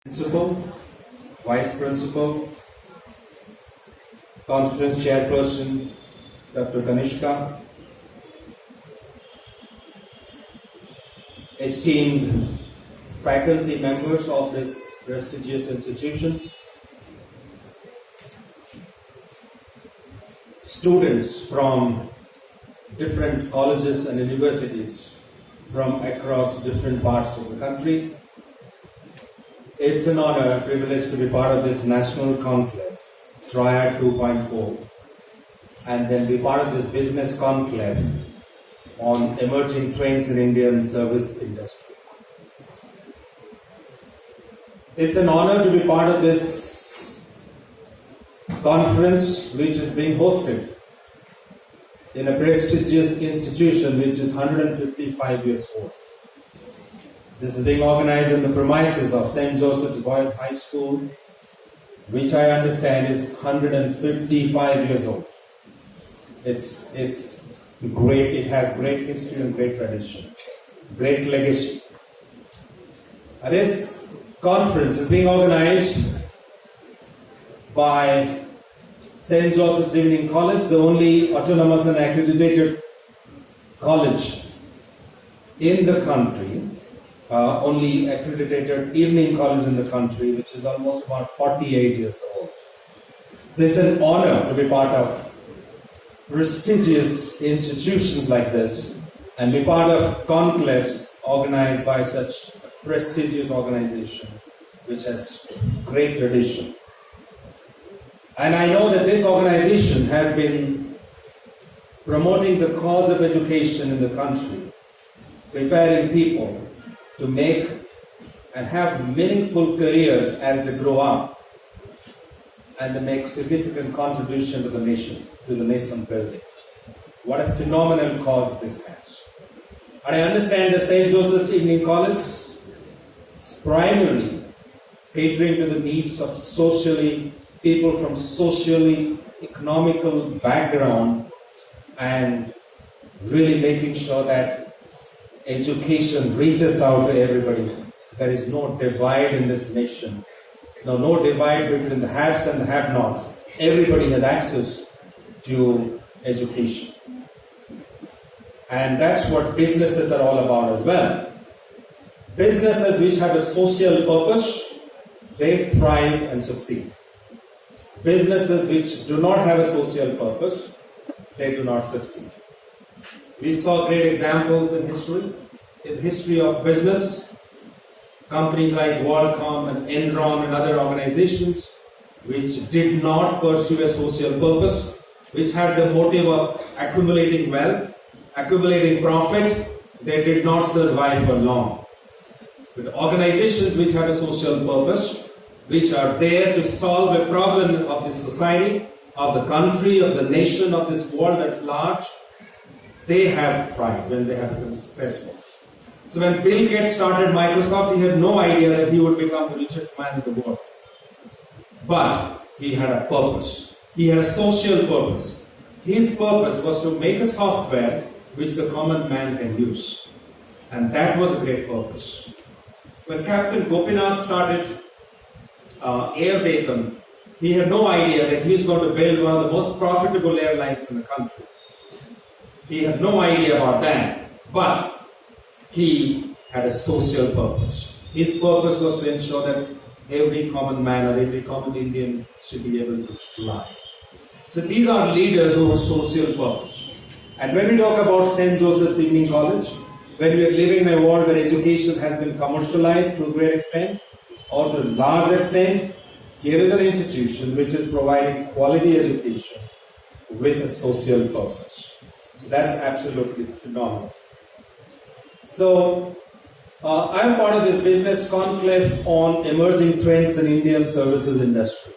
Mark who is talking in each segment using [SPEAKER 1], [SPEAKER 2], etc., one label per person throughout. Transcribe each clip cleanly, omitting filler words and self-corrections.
[SPEAKER 1] Principal, Vice Principal, Conference Chairperson, Dr. Kanishka, esteemed faculty members of this prestigious institution, students from different colleges and universities from across different parts of the country. It's an honor and privilege to be part of this national conclave, Triad 2.0, and then be part of this business conclave on emerging trends in Indian service industry. It's an honor to be part of this conference which is being hosted in a prestigious institution which is 155 years old. This is being organized in the premises of St. Joseph's Boys High School, which I understand is 155 years old. It's great. It has great history and great tradition, great legacy. This conference is being organized by St. Joseph's Evening College, the only autonomous and accredited college in the country. Only accredited evening college in the country, which is almost about 48 years old. So it's an honor to be part of prestigious institutions like this and be part of conclaves organized by such a prestigious organization which has great tradition. And I know that this organization has been promoting the cause of education in the country, preparing people to make and have meaningful careers as they grow up and they make significant contribution to the nation building. What a phenomenal cause this has. And I understand that St. Joseph's Evening College is primarily catering to the needs of people from socially economical background and really making sure that education reaches out to everybody. There is no divide in this nation. No divide between the haves and the have-nots. Everybody has access to education. And that's what businesses are all about as well. Businesses which have a social purpose, they thrive and succeed. Businesses which do not have a social purpose, they do not succeed. We saw great examples in the history of business. Companies like WorldCom and Enron and other organizations which did not pursue a social purpose, which had the motive of accumulating wealth, accumulating profit, they did not survive for long. But organizations which have a social purpose, which are there to solve a problem of the society, of the country, of the nation, of this world at large, they have thrived and they have been successful. So when Bill Gates started Microsoft, he had no idea that he would become the richest man in the world. But he had a purpose. He had a social purpose. His purpose was to make a software which the common man can use. And that was a great purpose. When Captain Gopinath started Air Bacon, he had no idea that he's going to build one of the most profitable airlines in the country. He had no idea about that, but he had a social purpose. His purpose was to ensure that every common man or every common Indian should be able to fly. So these are leaders who have social purpose. And when we talk about St. Joseph's Evening College, when we are living in a world where education has been commercialized to a great extent or to a large extent, here is an institution which is providing quality education with a social purpose. So that's absolutely phenomenal. So I'm part of this business conclave on emerging trends in Indian services industry.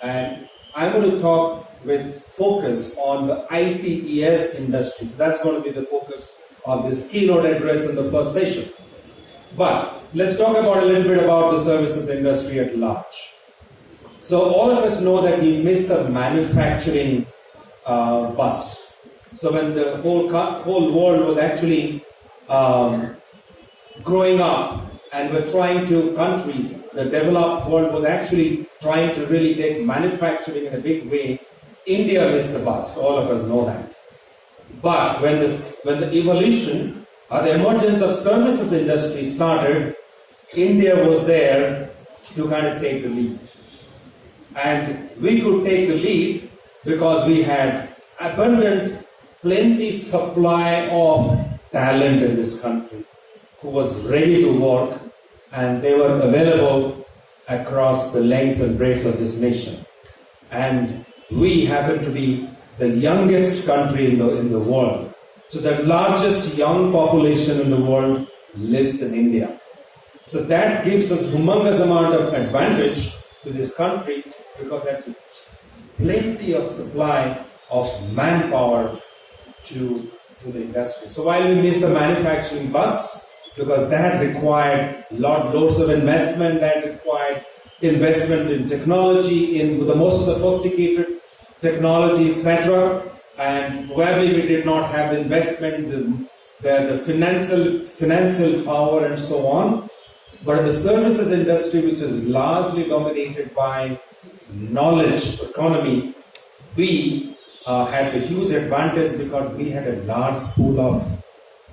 [SPEAKER 1] And I'm going to talk with focus on the ITES industry. So that's going to be the focus of this keynote address in the first session. But let's talk about a little bit about the services industry at large. So all of us know that we missed the manufacturing bus. So when the whole world was actually growing up and countries, the developed world was actually trying to really take manufacturing in a big way. India missed the bus, all of us know that. But when the evolution or the emergence of services industry started, India was there to kind of take the lead. And we could take the lead because we had plenty supply of talent in this country who was ready to work, and they were available across the length and breadth of this nation. And we happen to be the youngest country in the world. So the largest young population in the world lives in India. So that gives us humongous amount of advantage to this country because there's plenty of supply of manpower to the industry. So while we missed the manufacturing bus, because that required loads of investment, that required investment in technology, in the most sophisticated technology, etc. And probably we did not have the investment, the financial power and so on. But in the services industry, which is largely dominated by knowledge economy, we had the huge advantage because we had a large pool of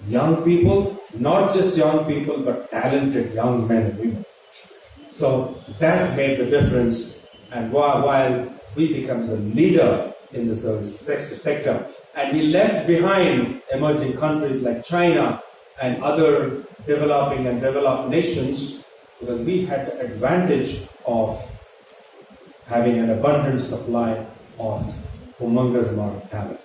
[SPEAKER 1] young people, not just young people, but talented young men and women. So that made the difference. And while we become the leader in the services sector, and we left behind emerging countries like China and other developing and developed nations, because we had the advantage of having an abundant supply of humongous amount of talent.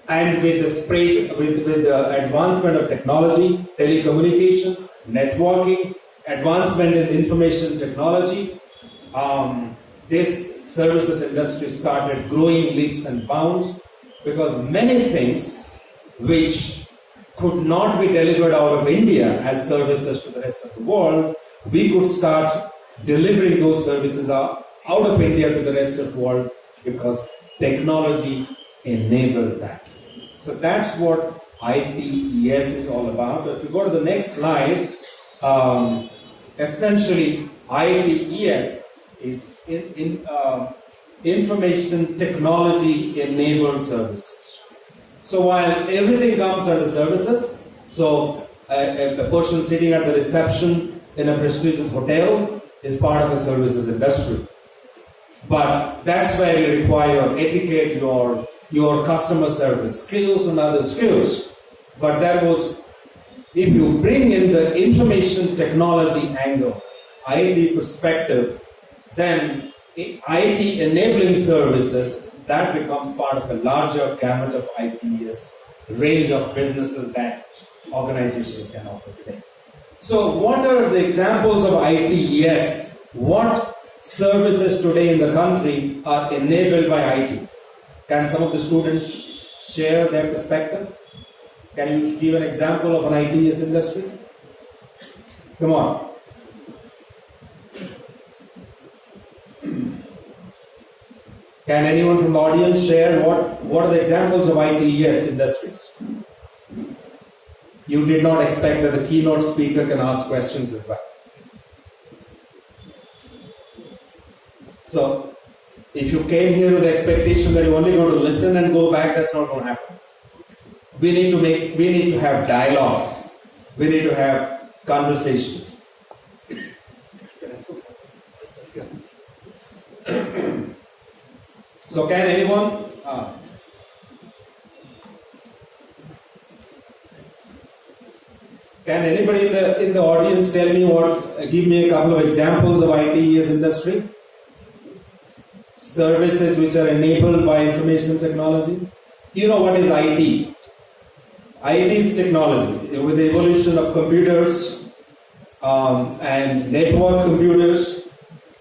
[SPEAKER 1] And with the advancement of technology, telecommunications, networking, advancement in information technology, this services industry started growing leaps and bounds, because many things which could not be delivered out of India as services to the rest of the world, we could start delivering those services out of India to the rest of the world because technology enabled that. So that's what ITES is all about. If you go to the next slide, essentially ITES is information technology enabled services. So while everything comes under services, so a person sitting at the reception in a prestigious hotel is part of a services industry. But that's where you require etiquette, your customer service skills and other skills. But if you bring in the information technology angle, IT perspective, then IT enabling services, that becomes part of a larger gamut of ITES range of businesses that organizations can offer today. So what are the examples of ITES? What services today in the country are enabled by IT? Can some of the students share their perspective? Can you give an example of an ITES industry? Come on. Can anyone from the audience share what are the examples of ITES industries? You did not expect that the keynote speaker can ask questions as well. So, if you came here with the expectation that you're only going to listen and go back, that's not going to happen. We need to have dialogues. We need to have conversations. So can anyone? Can anybody in the audience tell me give me a couple of examples of ITES industry? Services which are enabled by information technology. You know what is IT? IT is technology. With the evolution of computers and network computers,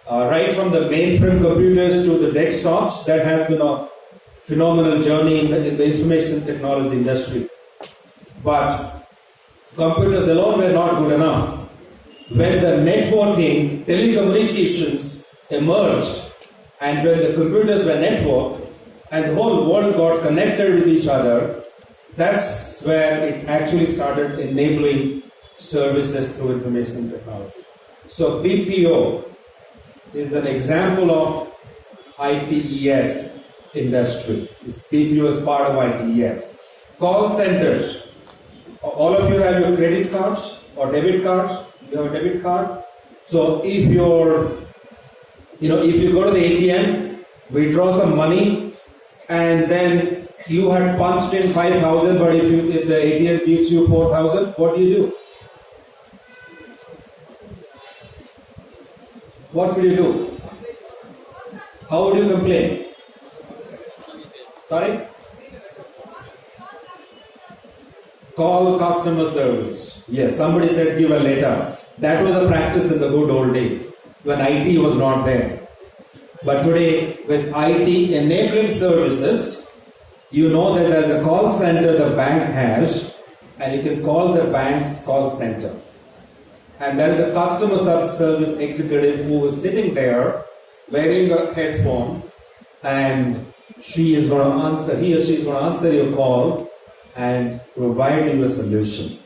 [SPEAKER 1] right from the mainframe computers to the desktops, that has been a phenomenal journey in the information technology industry. But computers alone were not good enough. When the networking, telecommunications emerged, and when the computers were networked, and the whole world got connected with each other, that's where it actually started enabling services through information technology. So BPO is an example of ITES industry. BPO is part of ITES. Call centers. All of you have your credit cards or debit cards. You have a debit card. So if you go to the ATM, withdraw some money, and then you had punched in 5,000, but if the ATM gives you 4,000, what do? What will you do? How would you complain? Sorry? Call customer service. Yes, somebody said give a letter. That was a practice in the good old days when IT was not there. But today, with IT enabling services, you know that there's a call center the bank has, and you can call the bank's call center. And there is a customer service executive who is sitting there wearing a headphone, and he or she is going to answer your call and provide you a solution.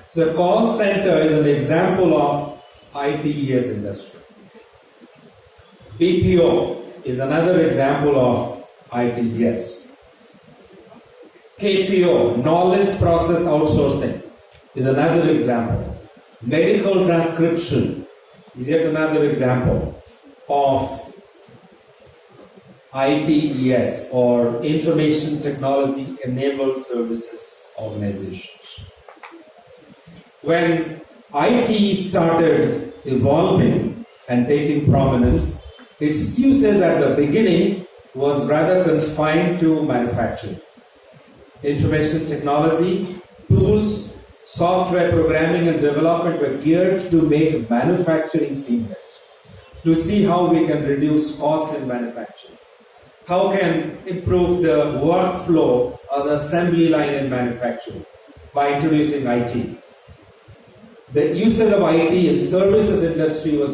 [SPEAKER 1] So a call center is an example of ITES industry. BPO is another example of ITES. KPO, knowledge process outsourcing, is another example. Medical transcription is yet another example of ITES, or Information Technology Enabled Services Organizations. When IT started evolving and taking prominence, its uses at the beginning was rather confined to manufacturing. Information technology, tools, software programming and development were geared to make manufacturing seamless, to see how we can reduce cost in manufacturing, how can improve the workflow of the assembly line in manufacturing by introducing IT. The usage of IT in services industry was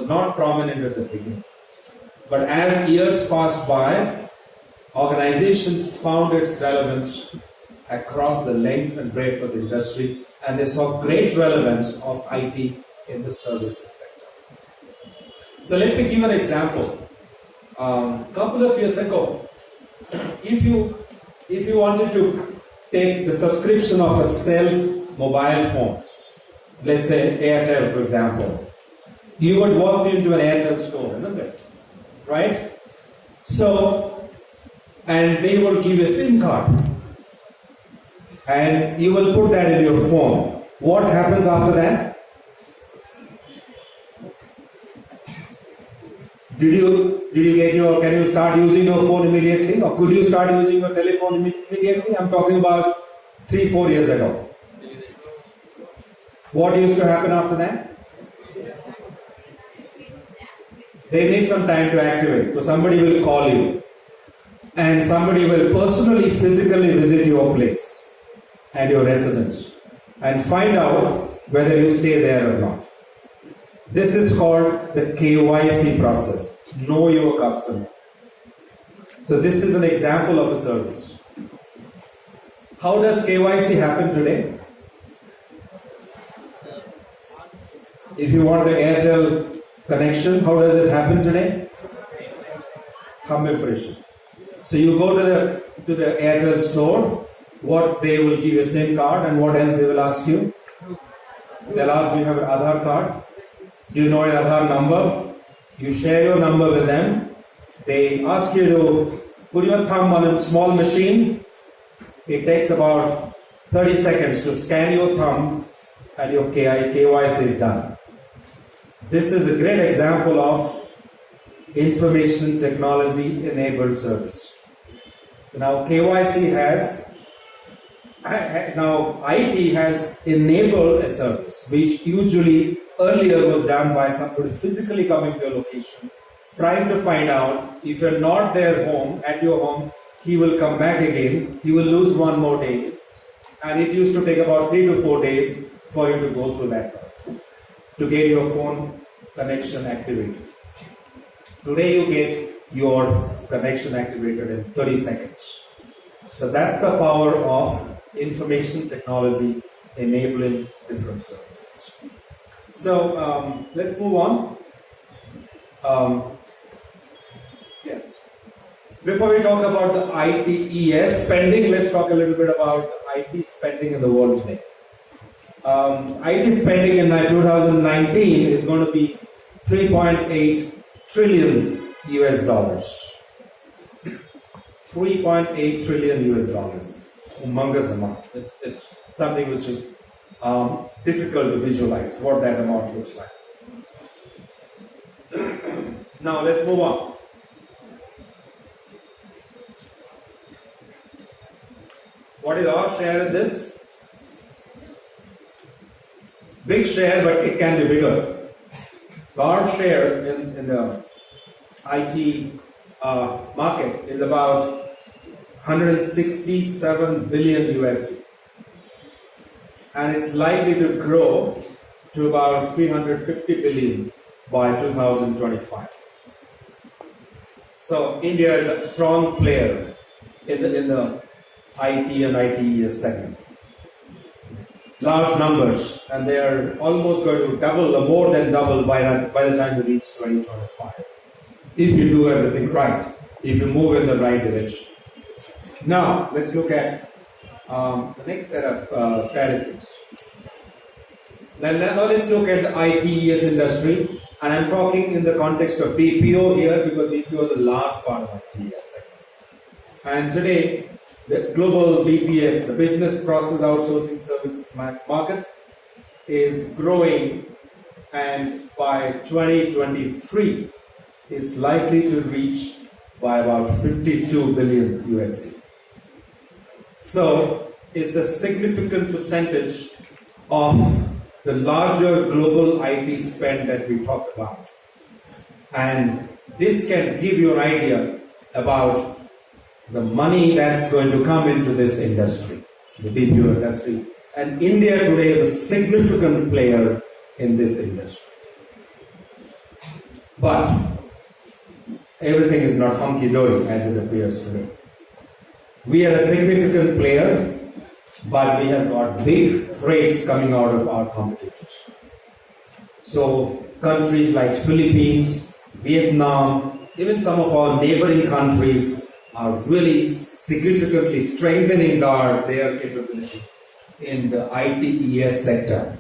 [SPEAKER 1] not prominent at the beginning. But as years passed by, organizations found its relevance across the length and breadth of the industry, and they saw great relevance of IT in the services sector. So let me give an example. A couple of years ago, if you wanted to take the subscription of a cell mobile phone, let's say Airtel, for example, you would walk into an Airtel store, isn't it? Right? So, and they will give you a SIM card, and you will put that in your phone. What happens after that? Can you start using your phone immediately, or could you start using your telephone immediately? I'm talking about 3-4 years ago. What used to happen after that? They need some time to activate. So somebody will call you, and somebody will personally, physically visit your place and your residence and find out whether you stay there or not. This is called the KYC process. Know your customer. So this is an example of a service. How does KYC happen today? If you want an Airtel connection, how does it happen today? Thumb impression. So you go to the Airtel store. What they will give you a SIM card, and what else they will ask you? They'll ask you have an Aadhaar card. Do you know an Aadhaar number? You share your number with them. They ask you to put your thumb on a small machine. It takes about 30 seconds to scan your thumb, and your KYC is done. This is a great example of information technology enabled service. So now KYC IT has enabled a service which usually earlier was done by somebody physically coming to a location, trying to find out if you're not at your home, he will come back again, he will lose one more day, and it used to take about 3 to 4 days for you to go through that process to get your phone connection activated. Today you get your connection activated in 30 seconds. So that's the power of information technology enabling different services. So let's move on. Yes. Before we talk about the ITES spending, let's talk a little bit about the IT spending in the world today. IT spending in 2019 is going to be 3.8 trillion US dollars. 3.8 trillion US dollars. Humongous amount. It's something which is difficult to visualize what that amount looks like. Now let's move on. What is our share in this? Big share, but it can be bigger. So our share in the IT market is about 167 billion USD, and it's likely to grow to about 350 billion by 2025. So India is a strong player in the IT and ITES segment. Large numbers, and they are almost going to double or more than double by the time we reach 2025. If you do everything right, if you move in the right direction. Now, let's look at the next set of statistics. Now let's look at the ITES industry, and I'm talking in the context of BPO here because BPO is the last part of ITES segment. And today, the global BPS, the business process outsourcing services market, is growing, and by 2023 is likely to reach by about 52 billion USD. So it's a significant percentage of the larger global IT spend that we talked about. And this can give you an idea about the money that's going to come into this industry, the BPO industry. And India today is a significant player in this industry. But everything is not hunky-dory as it appears today. We are a significant player, but we have got big threats coming out of our competitors. So countries like Philippines, Vietnam, even some of our neighboring countries are really significantly strengthening their capability in the ITES sector.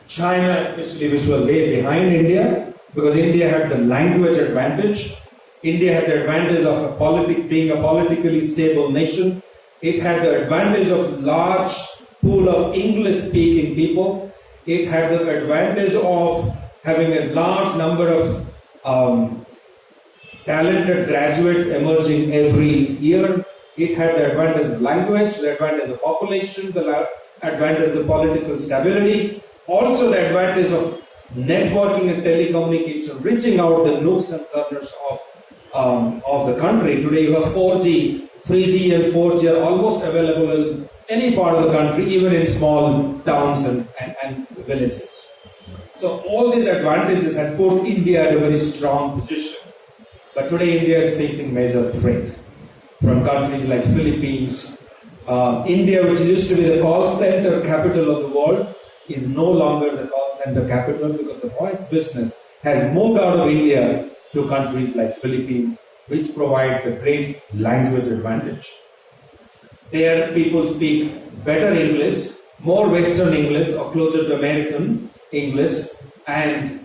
[SPEAKER 1] China especially, which was way behind India, because India had the language advantage. India had the advantage of being a politically stable nation. It had the advantage of large pool of English-speaking people. It had the advantage of having a large number of talented graduates emerging every year. It had the advantage of language, the advantage of population, the advantage of political stability, also the advantage of networking and telecommunication, reaching out the nooks and corners of the country. Today you have 4G, 3G and 4G are almost available in any part of the country, even in small towns and villages. So all these advantages had put India at a very strong position. But today India is facing major threat from countries like Philippines. India, which used to be the call center capital of the world, is no longer the call center capital because the voice business has moved out of India to countries like Philippines, which provide the great language advantage. There people speak better English, more Western English or closer to American English, and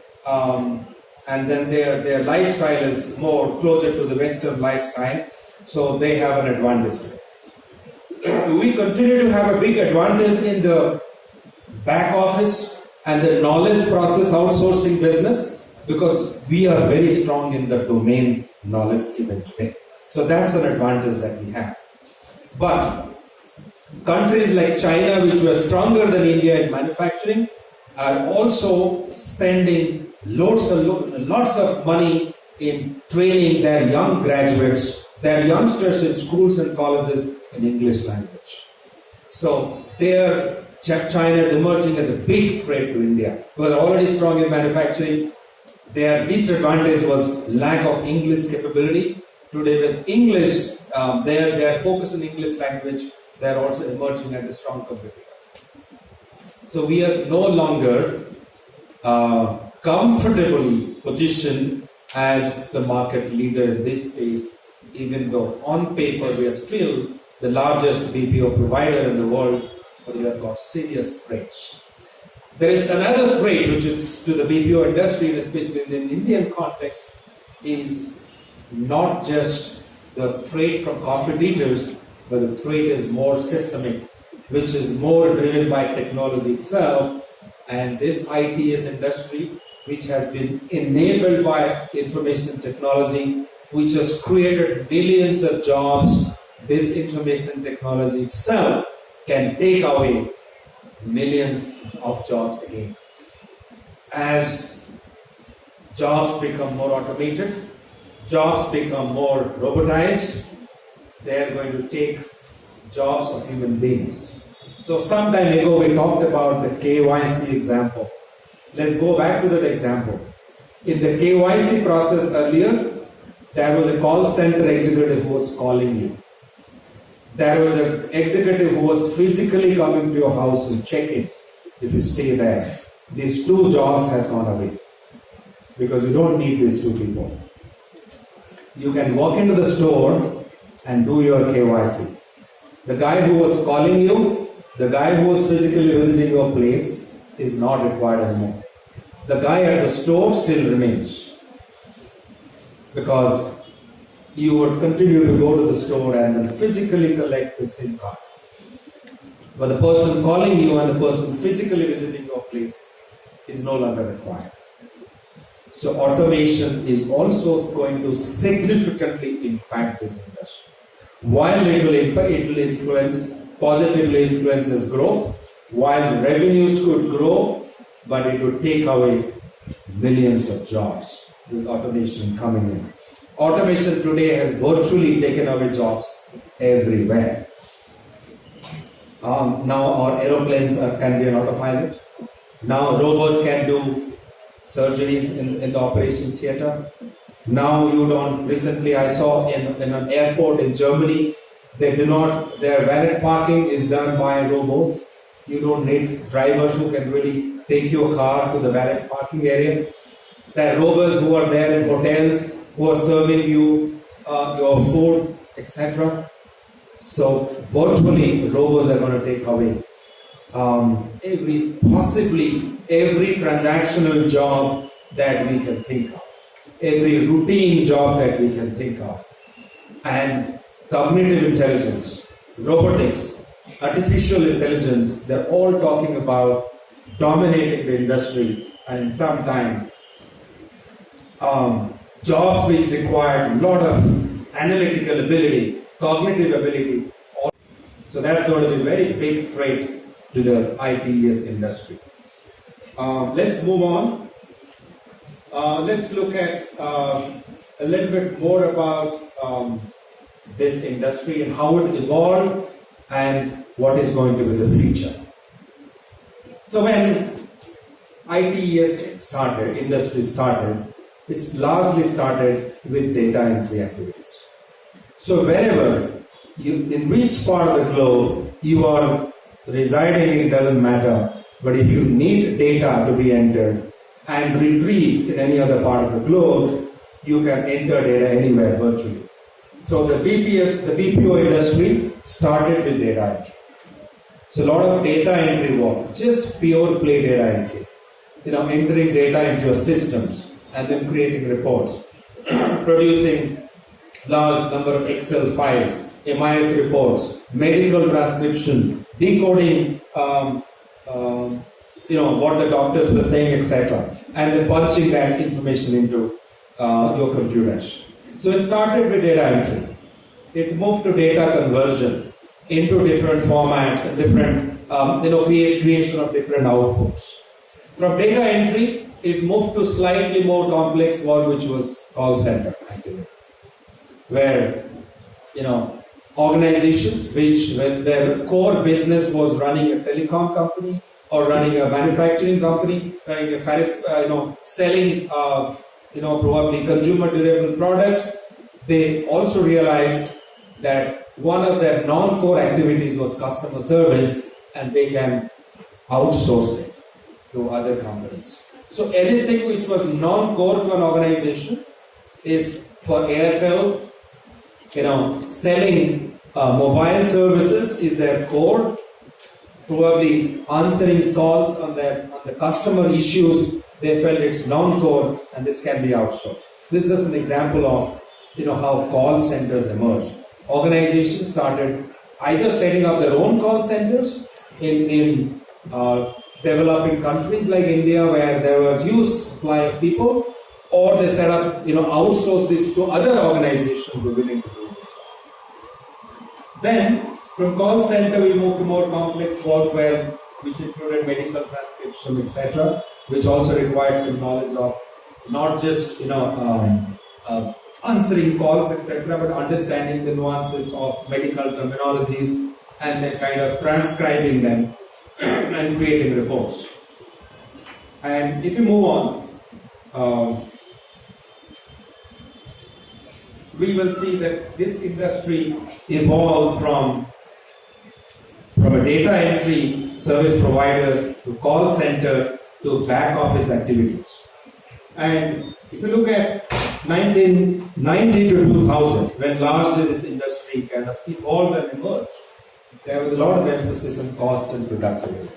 [SPEAKER 1] then their lifestyle is more closer to the Western lifestyle, so they have an advantage. We continue to have a big advantage in the back office and the knowledge process outsourcing business because we are very strong in the domain knowledge given today. So that's an advantage that we have. But countries like China, which were stronger than India in manufacturing, are also spending lots of money in training their young graduates, their youngsters in schools and colleges in English language. So China is emerging as a big threat to India. They were already strong in manufacturing. Their disadvantage was lack of English capability. Today with English, their focus on English language, they are also emerging as a strong competitor. So we are no longer comfortably positioned as the market leader in this space, even though on paper we are still the largest BPO provider in the world, but we have got serious threats. There is another threat which is to the BPO industry, and especially in the Indian context, is not just the threat from competitors, but the threat is more systemic, which is more driven by technology itself. And this ITES industry, which has been enabled by information technology, which has created millions of jobs, this information technology itself can take away millions of jobs again. As jobs become more automated, jobs become more robotized, they are going to take jobs of human beings. So some time ago we talked about the KYC example. Let's go back to that example. In the KYC process earlier, there was a call center executive who was calling you. There was an executive who was physically coming to your house to check in if you stay there. These two jobs have gone away because you don't need these two people. You can walk into the store and do your KYC. The guy who was calling you, the guy who was physically visiting your place is not required anymore. The guy at the store still remains because you would continue to go to the store and then physically collect the SIM card. But the person calling you and the person physically visiting your place is no longer required. So automation is also going to significantly impact this industry. While it will influence, positively influences growth, while revenues could grow, but it would take away millions of jobs with automation coming in. Automation today has virtually taken away jobs everywhere. Now our aeroplanes can be an autopilot. Now robots can do surgeries in the operation theater. Now recently I saw in an airport in Germany, their valet parking is done by robots. You don't need drivers who can really take your car to the valet parking area. There are robots who are there in hotels who are serving you your food, etc. So virtually robots are going to take away every transactional job that we can think of, every routine job that we can think of. And cognitive intelligence, robotics, artificial intelligence, they're all talking about dominating the industry, and in some time jobs which require a lot of analytical ability, cognitive ability. So that's going to be a very big threat to the ITES industry. Let's move on. Let's look at a little bit more about this industry and how it evolved and what is going to be the future. So when ITES started, industry started, it's largely started with data entry activities. So wherever in which part of the globe you are residing in doesn't matter, but if you need data to be entered and retrieved in any other part of the globe, you can enter data anywhere virtually. So the BPO industry started with data entry. So a lot of data entry work, just pure play data entry. Entering data into your systems and then creating reports, producing large number of Excel files, MIS reports, medical transcription, decoding, what the doctors were saying, etc., and then punching that information into your computers. So it started with data entry. It moved to data conversion into different formats and different, creation of different outputs. From data entry, it moved to slightly more complex work, which was call center activity, where organizations which, when their core business was running a telecom company or running a manufacturing company, selling probably consumer durable products, they also realized that one of their non-core activities was customer service, and they can outsourcing to other companies. So anything which was non-core to an organization, if for Airtel, selling mobile services is their core, probably answering calls on the customer issues, they felt it's non-core and this can be outsourced. This is an example of how call centers emerged. Organizations started either setting up their own call centers in developing countries like India where there was huge supply of people, or they set up, outsource this to other organizations who were willing to do this. Then, from call center, we moved to more complex workwear, which included medical transcription, etc., which also required some knowledge of not just, answering calls, etc., but understanding the nuances of medical terminologies and then kind of transcribing them and creating reports. And if you move on, we will see that this industry evolved from a data entry service provider to call center to back office activities. And if you look at 1990 to 2000, when largely this industry kind of evolved and emerged, there was a lot of emphasis on cost and productivity.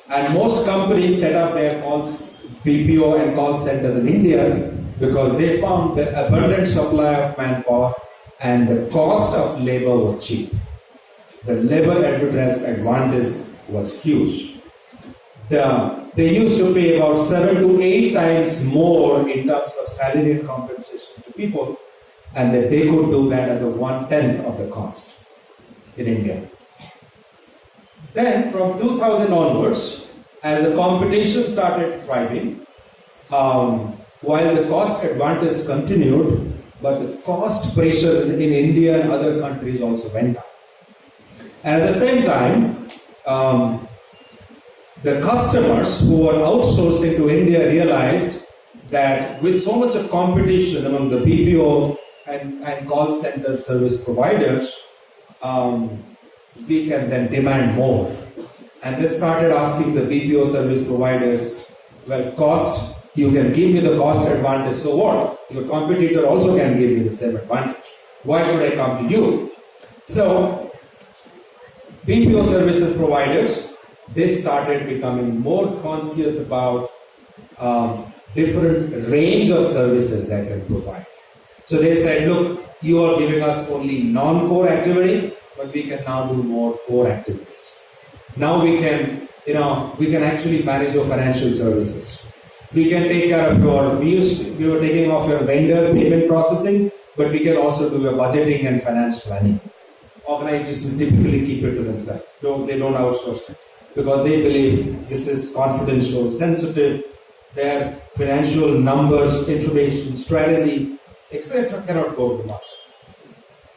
[SPEAKER 1] And most companies set up their BPO and call centers in India because they found the abundant supply of manpower and the cost of labor was cheap. The labor advantage was huge. They used to pay about 7 to 8 times more in terms of salary and compensation to people, and that they could do that at 1/10 of the cost in India. Then from 2000 onwards, as the competition started thriving, while the cost advantage continued, but the cost pressure in India and other countries also went up. And at the same time, the customers who were outsourcing to India realized that with so much of competition among the BPO and call center service providers, we can then demand more. And they started asking the BPO service providers, well, cost, you can give me the cost advantage, so what? Your competitor also can give me the same advantage. Why should I come to you? So, BPO services providers, they started becoming more conscious about different range of services that can provide. So they said, look, you are giving us only non-core activity, but we can now do more core activities. Now we can actually manage your financial services. We can take care of we were taking off your vendor payment processing, but we can also do your budgeting and finance planning. Organizations typically keep it to themselves. They don't outsource it because they believe this is confidential, sensitive, their financial numbers, information, strategy, etc. cannot go to the market.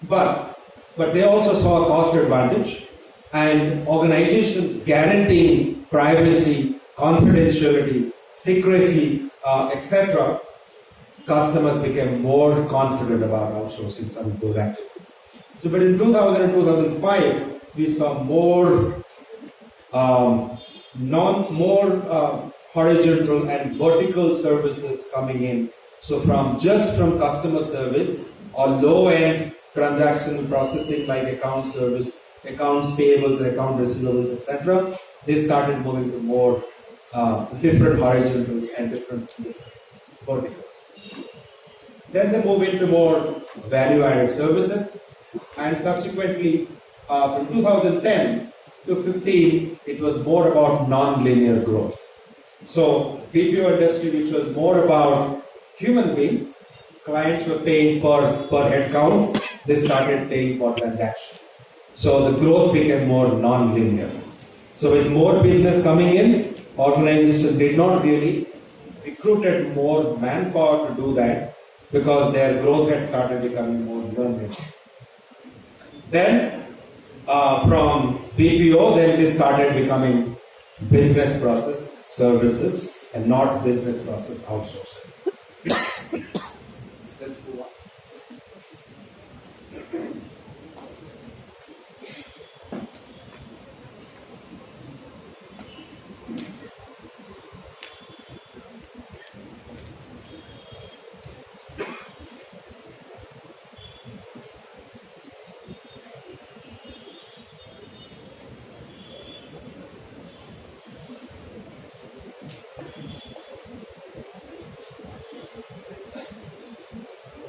[SPEAKER 1] But they also saw a cost advantage, and organizations guaranteeing privacy, confidentiality, secrecy, etc. Customers became more confident about outsourcing some of those activities. So, but in 2000 and 2005, we saw more horizontal and vertical services coming in. So, from customer service or low-end transaction processing like account service, accounts payables and account receivables, etc., they started moving to more different horizontals and different verticals. Then they move into more value-added services, and subsequently from 2010 to 15, it was more about non-linear growth. So BPO industry, which was more about human beings, clients were paying per head count, they started paying per transaction. So the growth became more non-linear. So with more business coming in, organizations did not really recruited more manpower to do that because their growth had started becoming more non-linear. Then from BPO, then they started becoming business process services and not business process outsourcing. Let's move on.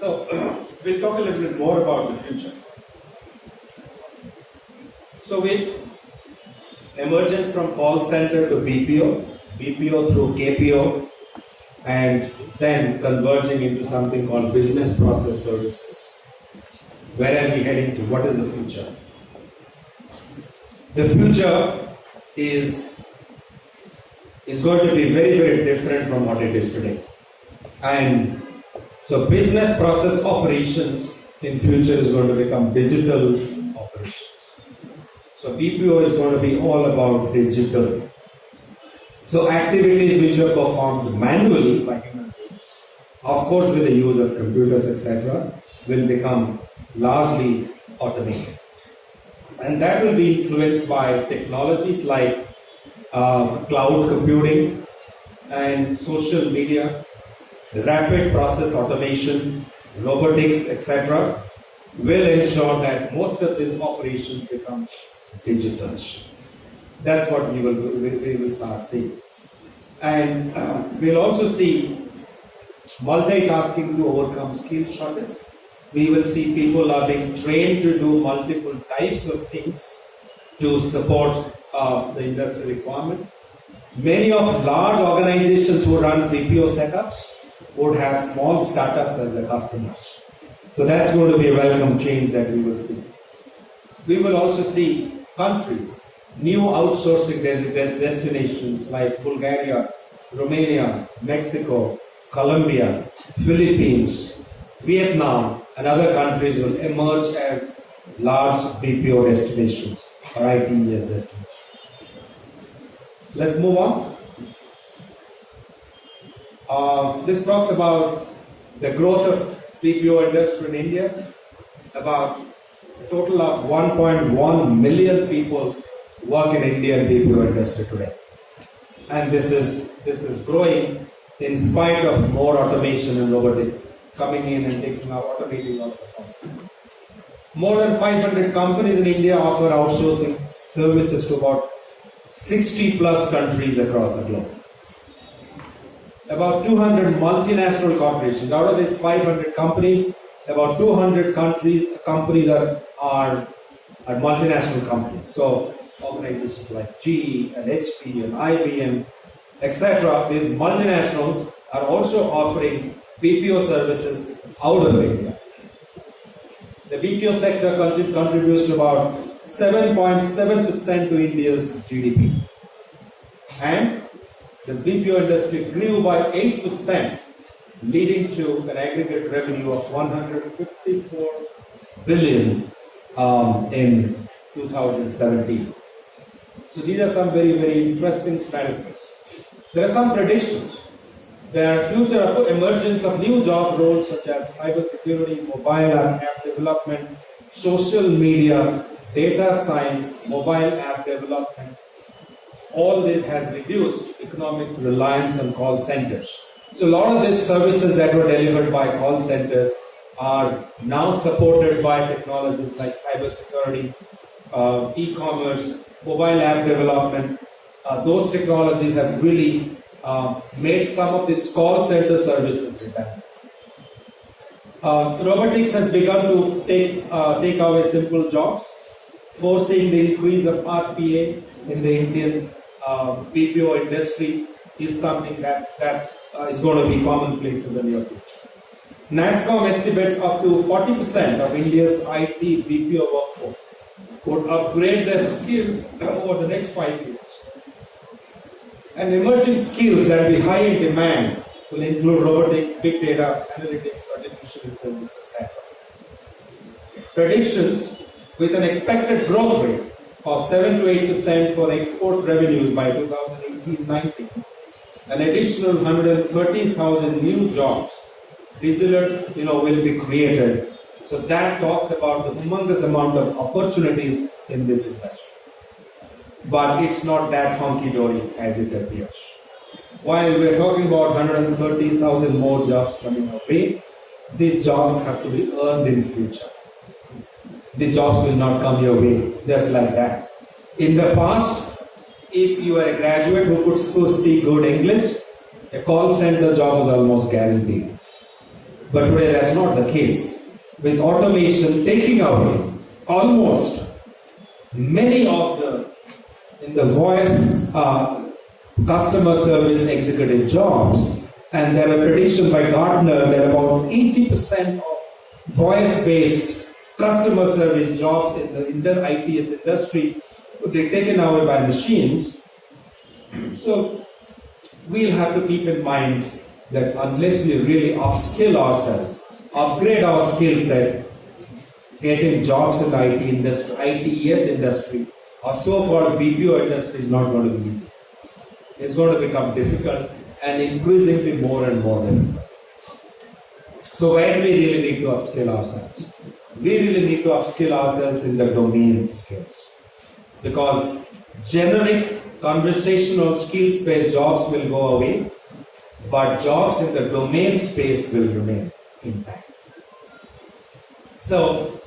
[SPEAKER 1] So we'll talk a little bit more about the future. So with emergence from call center to BPO, BPO through KPO, and then converging into something called business process services. Where are we heading to? What is the future? The future is going to be very, very different from what it is today. And so business process operations in future is going to become digital operations. So BPO is going to be all about digital. So activities which are performed manually by human beings, of course with the use of computers, etc., will become largely automated. And that will be influenced by technologies like cloud computing and social media, rapid process automation, robotics, etc., will ensure that most of these operations become digital. That's what we will start seeing. And we'll also see multitasking to overcome skill shortage. We will see people are being trained to do multiple types of things to support the industry requirement. Many of large organizations who run BPO setups would have small startups as their customers. So that's going to be a welcome change that we will see. We will also see countries, new outsourcing destinations like Bulgaria, Romania, Mexico, Colombia, Philippines, Vietnam, and other countries will emerge as large BPO destinations or ITES destinations. Let's move on. This talks about the growth of BPO industry in India. About a total of 1.1 million people work in Indian BPO industry today. And this is growing in spite of more automation and robotics coming in and taking out, automating all the processes. More than 500 companies in India offer outsourcing services to about 60 plus countries across the globe. About 200 multinational corporations. Out of these 500 companies, about 200 companies are multinational companies. So organizations like GE and HP and IBM, etc. These multinationals are also offering BPO services out of India. The BPO sector contributes to about 7.7% to India's GDP. And this BPO industry grew by 8%, leading to an aggregate revenue of 154 billion in 2017. So these are some very, very interesting statistics. There are some predictions. There are future emergence of new job roles such as cybersecurity, mobile app development, social media, data science, mobile app development. All this has reduced economic's reliance on call centers. So a lot of these services that were delivered by call centers are now supported by technologies like cybersecurity, e-commerce, mobile app development. Those technologies have really made some of these call center services redundant. Robotics has begun to take away simple jobs, forcing the increase of RPA in the Indian BPO industry is something that's is going to be commonplace in the near future. NASSCOM estimates up to 40% of India's IT BPO workforce would upgrade their skills over the next 5 years. And emerging skills that will be high in demand will include robotics, big data, analytics, artificial intelligence, etc. Predictions with an expected growth rate of 7 to 8% for export revenues by 2018-19, an additional 130,000 new jobs will be created. So that talks about the humongous amount of opportunities in this industry. But it's not that honky-dory as it appears. While we're talking about 130,000 more jobs coming our way, these jobs have to be earned in future. The jobs will not come your way just like that. In the past, if you were a graduate who could speak good English, a call center job was almost guaranteed. But today that's not the case. With automation taking away almost many of the voice customer service executive jobs, and there are predictions by Gartner that about 80% of voice-based customer service jobs in the ITES industry would be taken away by machines. So we'll have to keep in mind that unless we really upskill ourselves, upgrade our skill set, getting jobs in the IT industry, ITES industry, or so-called BPO industry is not going to be easy. It's going to become difficult and increasingly more and more difficult. So where do we really need to upskill ourselves? We really need to upskill ourselves in the domain skills. Because generic conversational skills-based jobs will go away, but jobs in the domain space will remain intact. So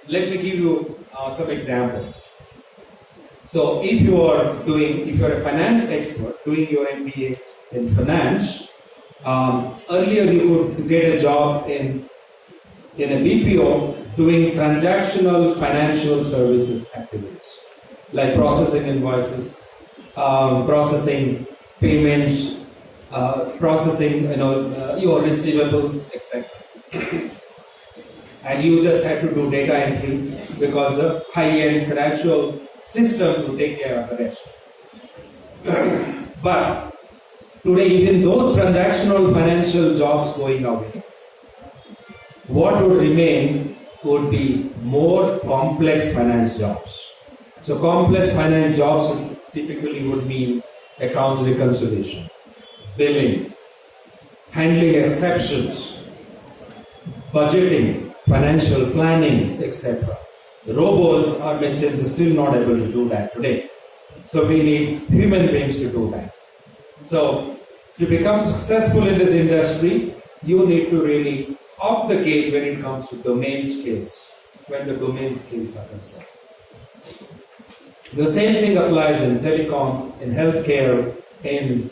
[SPEAKER 1] let me give you some examples. So if you're a finance expert doing your MBA in finance, earlier you could get a job in a BPO doing transactional financial services activities, like processing invoices, processing payments, processing your receivables, etc. And you just had to do data entry because the high-end financial systems will take care of the rest. But today, even those transactional financial jobs going away, what would remain would be more complex finance jobs. So complex finance jobs typically would mean accounts reconciliation, billing, handling exceptions, budgeting, financial planning, etc. Robots or machines are still not able to do that today. So we need human beings to do that. So to become successful in this industry, you need to really up the game when it comes to domain skills, when the domain skills are concerned. The same thing applies in telecom, in healthcare, in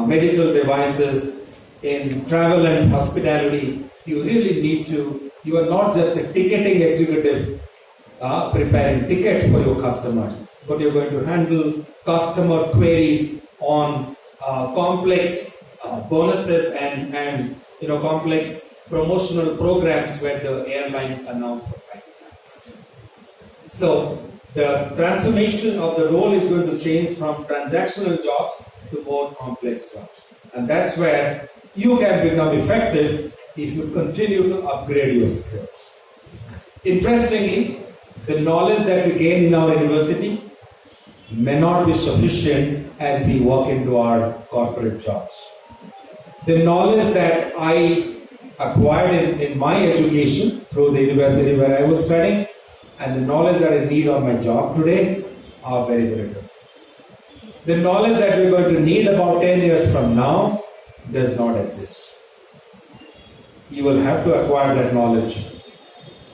[SPEAKER 1] medical devices, in travel and hospitality. You really need to, you are not just a ticketing executive preparing tickets for your customers, but you're going to handle customer queries on complex bonuses and complex promotional programs where the airlines announce for time. So the transformation of the role is going to change from transactional jobs to more complex jobs. And that's where you can become effective if you continue to upgrade your skills. Interestingly, the knowledge that we gain in our university may not be sufficient as we walk into our corporate jobs. The knowledge that I acquired in my education through the university where I was studying and the knowledge that I need on my job today are very, very different. The knowledge that we're going to need about 10 years from now does not exist. You will have to acquire that knowledge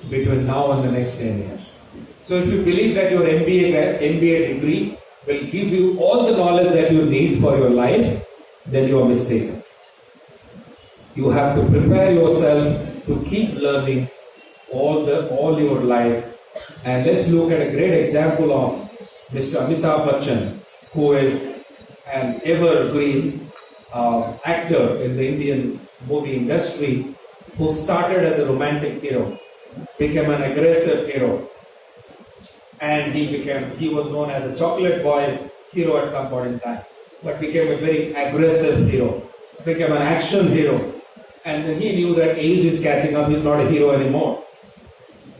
[SPEAKER 1] between now and the next 10 years. So if you believe that your MBA degree will give you all the knowledge that you need for your life, then you are mistaken. You have to prepare yourself to keep learning all your life. And let's look at a great example of Mr. Amitabh Bachchan, who is an evergreen actor in the Indian movie industry, who started as a romantic hero, became an aggressive hero, and he was known as the chocolate boy hero at some point in time, but became a very aggressive hero, became an action hero, and then he knew that age is catching up, he's not a hero anymore.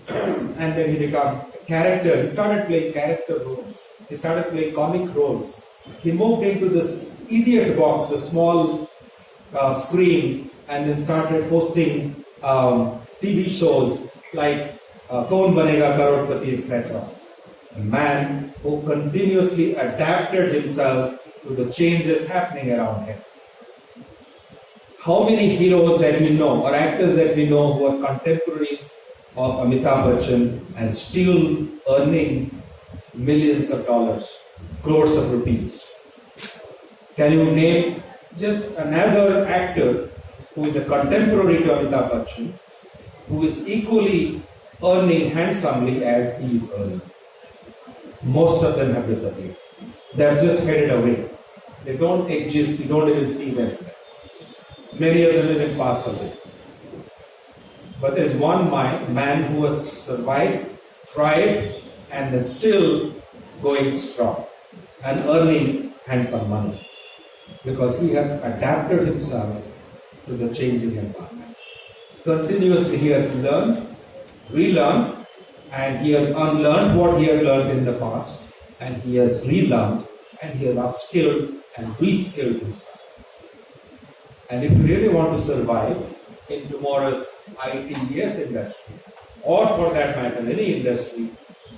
[SPEAKER 1] And then he became a character, he started playing character roles, he started playing comic roles. He moved into this idiot box, the small screen, and then started hosting TV shows like Kaun Banega Crorepati, etc. A man who continuously adapted himself to the changes happening around him. How many heroes that we know or actors that we know who are contemporaries of Amitabh Bachchan and still earning millions of dollars, crores of rupees? Can you name just another actor who is a contemporary to Amitabh Bachchan, who is equally earning handsomely as he is earning. Most of them have disappeared. They have just faded away. They don't exist, you don't even see them. Many of them even passed away. But there is one man who has survived, thrived, and is still going strong and earning handsome money because he has adapted himself to the changing environment. Continuously he has learned, relearned, and he has unlearned what he had learned in the past, and he has relearned, and he has upskilled and reskilled himself. And if you really want to survive in tomorrow's ITES industry, or for that matter any industry,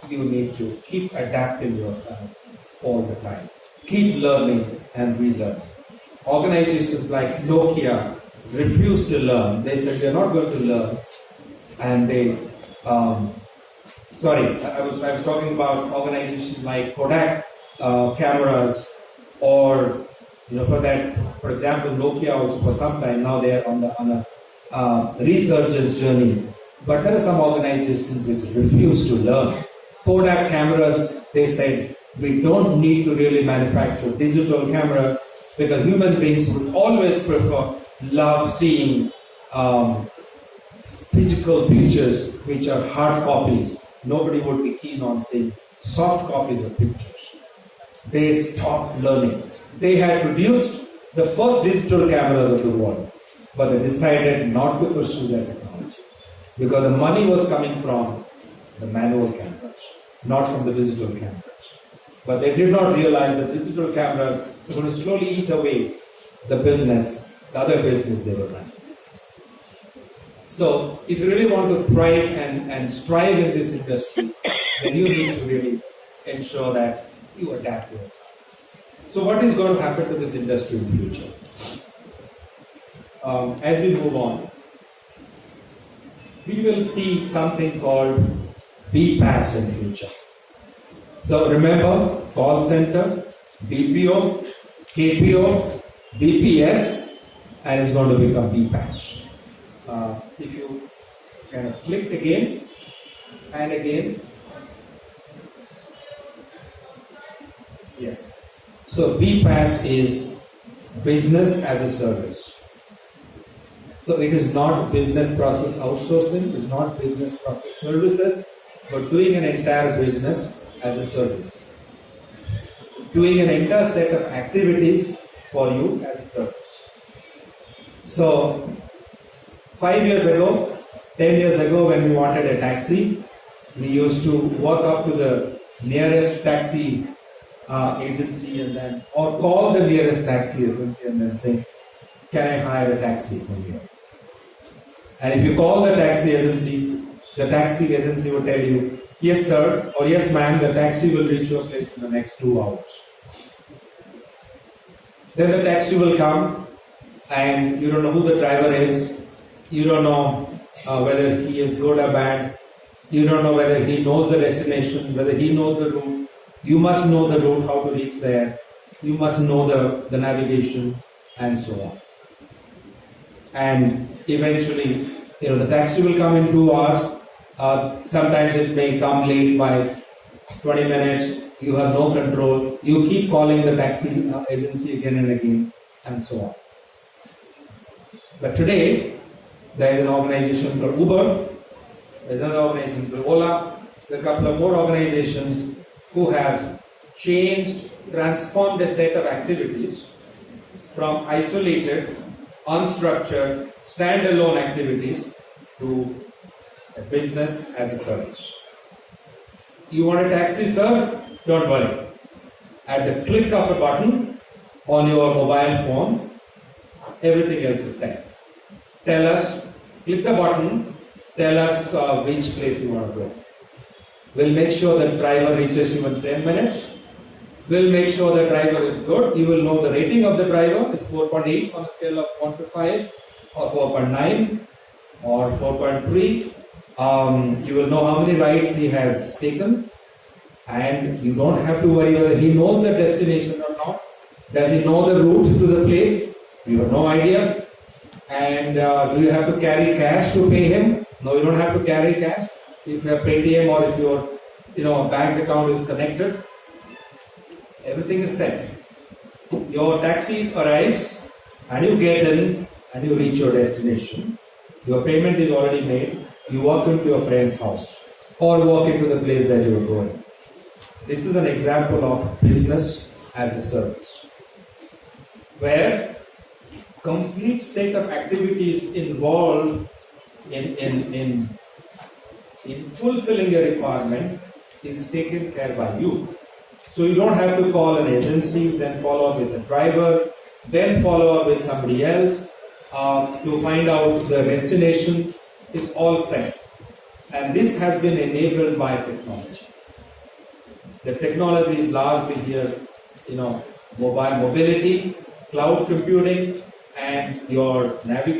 [SPEAKER 1] you need to keep adapting yourself all the time. Keep learning and relearning. Organizations like Nokia refused to learn. They said they're not going to learn, and they I was talking about organizations like Kodak cameras, or for example, Nokia also for some time now they are on a researcher's journey. But there are some organizations which refuse to learn. Kodak cameras, they said, we don't need to really manufacture digital cameras because human beings would always love seeing physical pictures which are hard copies. Nobody would be keen on seeing soft copies of pictures. They stopped learning. They had produced the first digital cameras of the world, but they decided not to pursue that technology because the money was coming from the manual cameras, not from the digital cameras. But they did not realize that digital cameras were going to slowly eat away the other business they were running. So, if you really want to thrive and strive in this industry, then you need to really ensure that you adapt yourself. So, what is going to happen to this industry in the future? As we move on, we will see something called BPaaS in the future. So, remember, call center, BPO, KPO, BPS, and it's going to become BPaaS. If you kind of click again and again, yes. So BPaaS is business as a service. So it is not business process outsourcing, it is not business process services, but doing an entire business as a service. Doing an entire set of activities for you as a service. So 5 years ago, 10 years ago, when we wanted a taxi, we used to walk up to the nearest taxi agency or call the nearest taxi agency and then say, can I hire a taxi from here? And if you call the taxi agency will tell you, yes sir, or yes ma'am, the taxi will reach your place in the next 2 hours. Then the taxi will come and you don't know who the driver is. You don't know whether he is good or bad. You don't know whether he knows the destination, whether he knows the route. You must know the route, how to reach there. You must know the navigation and so on. And eventually, the taxi will come in 2 hours. Sometimes it may come late by 20 minutes. You have no control. You keep calling the taxi agency again and again and so on. But today, there is an organization called Uber, there is another organization called Ola, there are a couple of more organizations who have transformed a set of activities from isolated, unstructured, standalone activities to a business as a service. You want a taxi, sir? Don't worry. At the click of a button on your mobile phone, everything else is set. Tell us, click the button, tell us which place you want to go. We'll make sure the driver reaches you in 10 minutes. We'll make sure the driver is good. You will know the rating of the driver is 4.8 on a scale of 1 to 5, or 4.9, or 4.3. You will know how many rides he has taken. And you don't have to worry whether he knows the destination or not. Does he know the route to the place? You have no idea. And do you have to carry cash to pay him? No, you don't have to carry cash. If you have Paytm or if your bank account is connected, everything is set. Your taxi arrives and you get in and you reach your destination. Your payment is already made. You walk into your friend's house or walk into the place that you are going. This is an example of business as a service, where complete set of activities involved in fulfilling a requirement is taken care by you. So you don't have to call an agency, then follow up with a driver, then follow up with somebody else to find out the destination. Is all set. And this has been enabled by technology. The technology is largely here, mobile mobility, cloud computing, and your navigation.